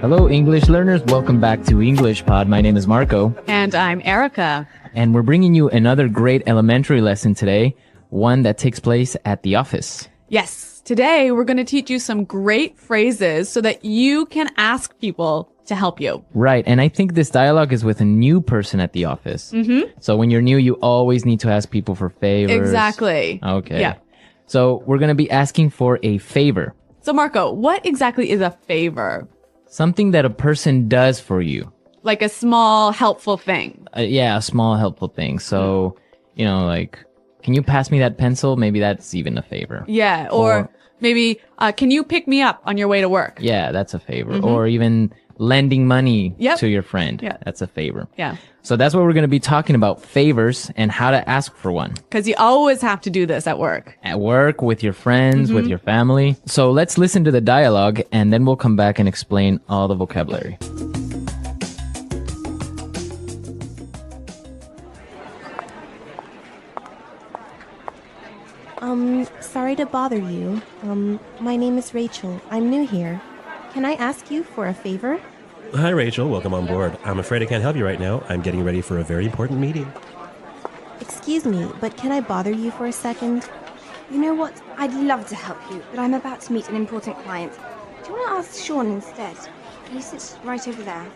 Hello, English learners. Welcome back to English Pod. My name is Marco. And I'm Erica. And we're bringing you another great elementary lesson today, one that takes place at the office. Yes, today we're going to teach you some great phrases so that you can ask people to help you. Right, and I think this dialogue is with a new person at the office. So when you're new, you always need to ask people for favors. Exactly. Okay. Yeah. So we're going to be asking for a favor. So Marco, what exactly is a favor? Something that a person does for you. Like a small helpful thing. Yeah, a small helpful thing. So, like, can you pass me that pencil? Maybe that's even a favor. Yeah, or maybe, can you pick me up on your way to work? Yeah, that's a favor. Or even lending money to your friend. Yeah. That's a favor. Yeah. So that's what we're going to be talking about, favors and how to ask for one. Because you always have to do this at work. At work, with your friends, with your family. So let's listen to the dialogue and then we'll come back and explain all the vocabulary. Sorry to bother you. My name is Rachel. I'm new here. Can I ask you for a favor? Hi, Rachel. Welcome on board. I'm afraid I can't help you right now. I'm getting ready for a very important meeting. Excuse me, but can I bother you for a second? You know what? I'd love to help you, but I'm about to meet an important client. Do you want to ask Sean instead? He sits right over there.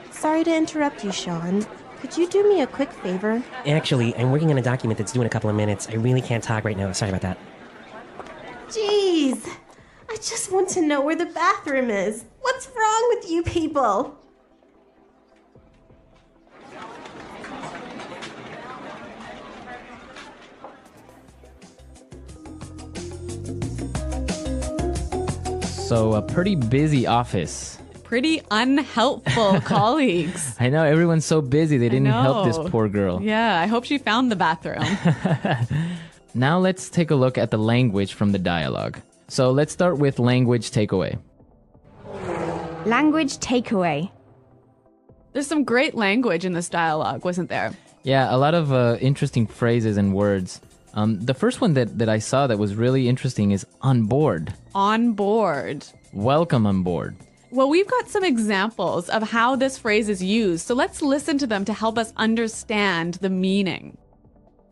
Sorry to interrupt you, Sean. Could you do me a quick favor? Actually, I'm working on a document that's due in a couple of minutes. I really can't talk right now. Sorry about that. Jeez! I just want to know where the bathroom is. What's wrong with you people? So a pretty busy office. Pretty unhelpful colleagues. I know, everyone's so busy they didn't help this know. poor girl. Yeah, I hope she found the bathroom. Now let's take a look at the language from the dialogue. So let's start with language takeaway. Language takeaway. There's some great language in this dialogue, wasn't there? Yeah, a lot of interesting phrases and words. The first one that I saw that was really interesting is on board. On board. Welcome on board. Well, we've got some examples of how this phrase is used, so let's listen to them to help us understand the meaning.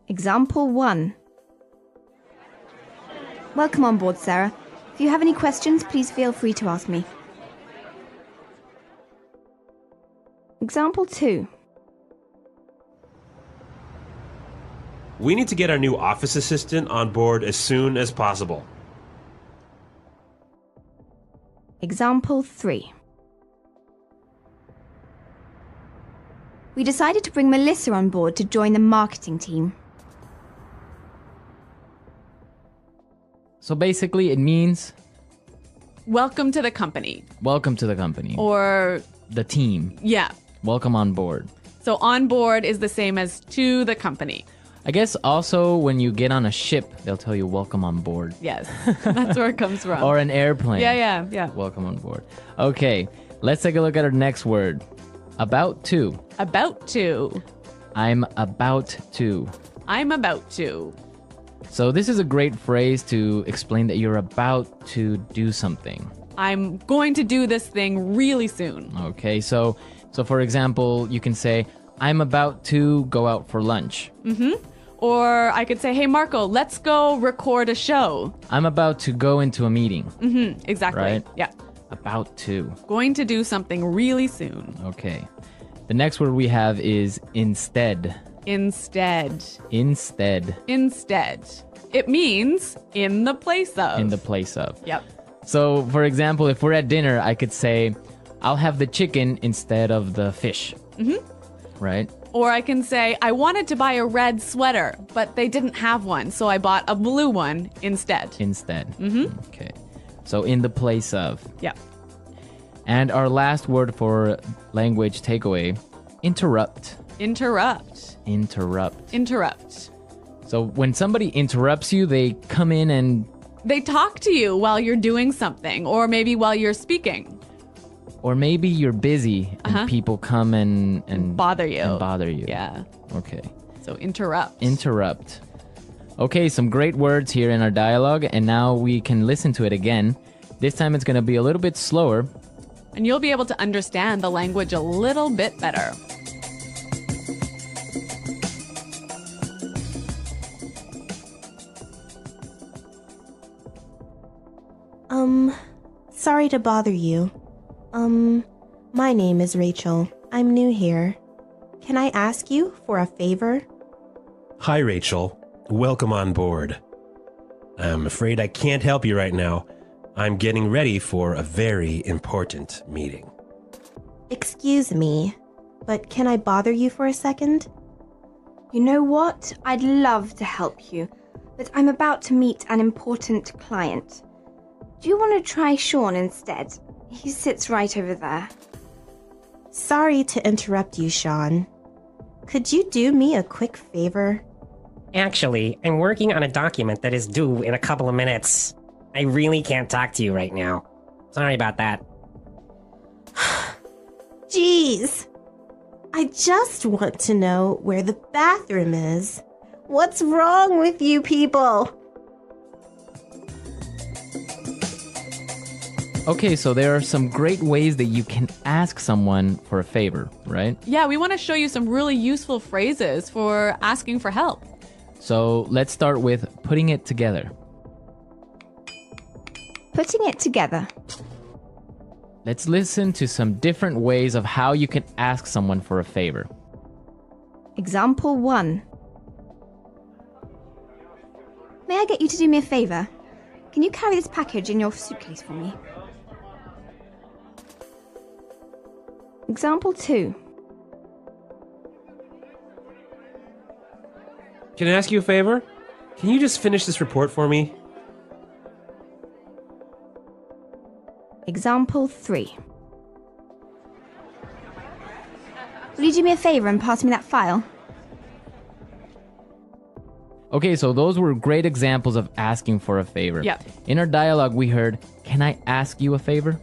Example 1. Welcome on board, Sarah. If you have any questions, please feel free to ask me. Example 2. We need to get our new office assistant on board as soon as possible. Example 3. We decided to bring Melissa on board to join the marketing team. So basically it means Welcome to the company. welcome to the company. Or, The team. yeah. Welcome on board. So on board is the same as to the company. I guess also when you get on a ship, they'll tell you welcome on board. Yes, that's where it comes from. Or an airplane. Yeah. Welcome on board. Okay, let's take a look at our next word. About to. About to. I'm about to. I'm about to. So this is a great phrase to explain that you're about to do something. I'm going to do this thing really soon. Okay, so for example, you can say, I'm about to go out for lunch. Or I could say, hey, Marco, let's go record a show. I'm about to go into a meeting. Exactly. Right. Yeah. About to. Going to do something really soon. Okay. The next word we have is instead. Instead. Instead. Instead. It means in the place of. In the place of. Yep. So, for example, if we're at dinner, I could say, I'll have the chicken instead of the fish. Right? Or I can say, I wanted to buy a red sweater, but they didn't have one, so I bought a blue one instead. Instead. Okay. So, in the place of. Yep. And our last word for language takeaway, interrupt. Interrupt. Interrupt. Interrupt. So when somebody interrupts you, they come in and... They talk to you while you're doing something, or maybe while you're speaking. Or maybe you're busy and people come and Bother you. And bother you. Yeah. Okay. So interrupt. Interrupt. Okay, some great words here in our dialogue, and now we can listen to it again. This time it's going to be a little bit slower. And you'll be able to understand the language a little bit better. Sorry to bother you. My name is Rachel. I'm new here. Can I ask you for a favor? Hi, Rachel. Welcome on board. I'm afraid I can't help you right now. I'm getting ready for a very important meeting. Excuse me, but can I bother you for a second? You know what? I'd love to help you, but I'm about to meet an important client. Do you want to try Sean instead? He sits right over there. Sorry to interrupt you, Sean. Could you do me a quick favor? Actually, I'm working on a document that is due in a couple of minutes. I really can't talk to you right now. Sorry about that. Jeez. I just want to know where the bathroom is. What's wrong with you people? Okay, so there are some great ways that you can ask someone for a favor, right? Yeah, we want to show you some really useful phrases for asking for help. So let's start with putting it together. Putting it together. Let's listen to some different ways of how you can ask someone for a favor. Example 1. May I get you to do me a favor? Can you carry this package in your suitcase for me? Example 2. Can I ask you a favor? Can you just finish this report for me? Example 3. Will you do me a favor and pass me that file? Okay, so those were great examples of asking for a favor. Yep. In our dialogue, we heard, "Can I ask you a favor?"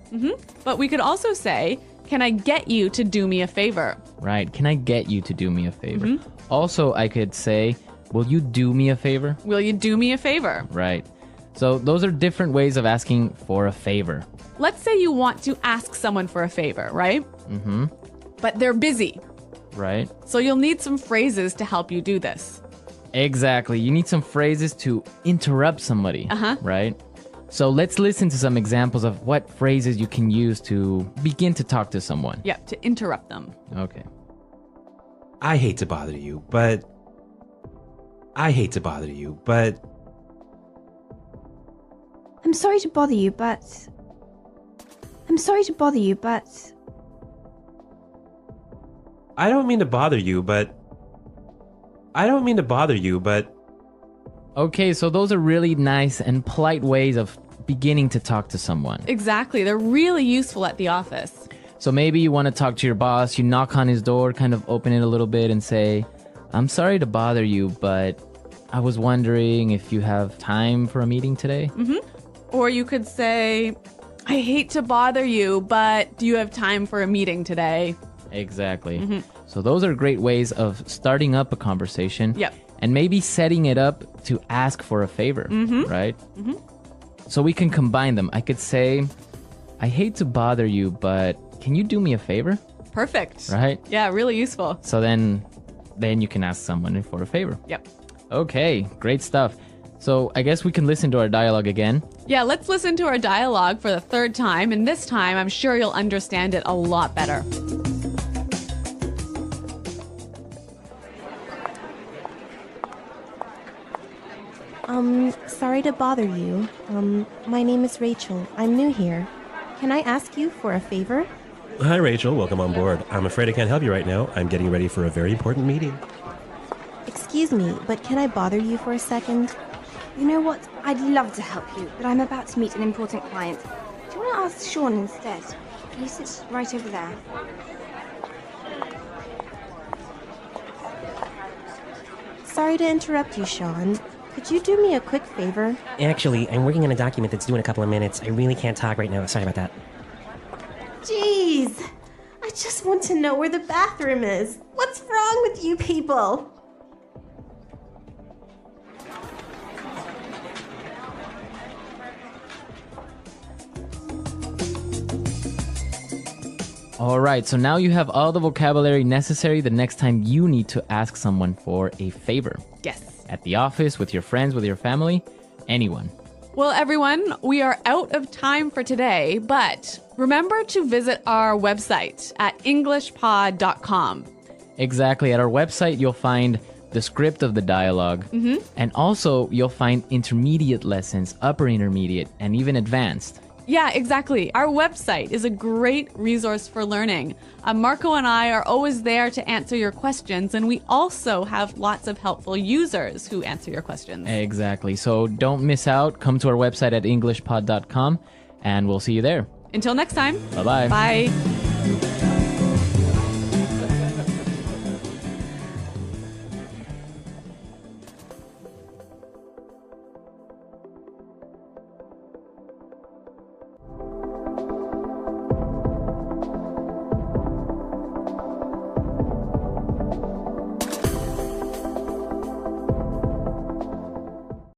But we could also say, can I get you to do me a favor? Right. Can I get you to do me a favor? Also, I could say, "Will you do me a favor?" Will you do me a favor? Right. So those are different ways of asking for a favor. Let's say you want to ask someone for a favor, right? But they're busy. Right. So you'll need some phrases to help you do this. Exactly. You need some phrases to interrupt somebody. Right? So let's listen to some examples of what phrases you can use to begin to talk to someone. Yeah, to interrupt them. Okay. I hate to bother you, but... I'm sorry to bother you, but... I don't mean to bother you, but... Okay, so those are really nice and polite ways of beginning to talk to someone. Exactly. They're really useful at the office. So maybe you want to talk to your boss, you knock on his door, kind of open it a little bit and say, "I'm sorry to bother you, but I was wondering if you have time for a meeting today?" Or you could say, "I hate to bother you, but do you have time for a meeting today?" Exactly. So those are great ways of starting up a conversation. Yep. And maybe setting it up to ask for a favor, right? So we can combine them. I could say, "I hate to bother you, but can you do me a favor?" Perfect. Right? Yeah, really useful. So then you can ask someone for a favor. Yep. Okay, great stuff. So I guess we can listen to our dialogue again. Yeah, let's listen to our dialogue for the third time, and this time I'm sure you'll understand it a lot better. Sorry to bother you. My name is Rachel. I'm new here. Can I ask you for a favor? Hi, Rachel. Welcome on board. I'm afraid I can't help you right now. I'm getting ready for a very important meeting. Excuse me, but can I bother you for a second? You know what? I'd love to help you, but I'm about to meet an important client. Do you want to ask Sean instead? He sits right over there. Sorry to interrupt you, Sean. Could you do me a quick favor? Actually, I'm working on a document that's due in a couple of minutes. I really can't talk right now. Sorry about that. Jeez. I just want to know where the bathroom is. What's wrong with you people? All right, so now you have all the vocabulary necessary the next time you need to ask someone for a favor. Yes. At the office, with your friends, with your family, anyone. Well, everyone, we are out of time for today, but remember to visit our website at englishpod.com. Exactly. At our website, you'll find the script of the dialogue. And also, you'll find intermediate lessons, upper intermediate, and even advanced. Yeah, exactly. Our website is a great resource for learning. Marco and I are always there to answer your questions, and we also have lots of helpful users who answer your questions. Exactly. So don't miss out. Come to our website at englishpod.com, and we'll see you there. Until next time. Bye-bye. Bye.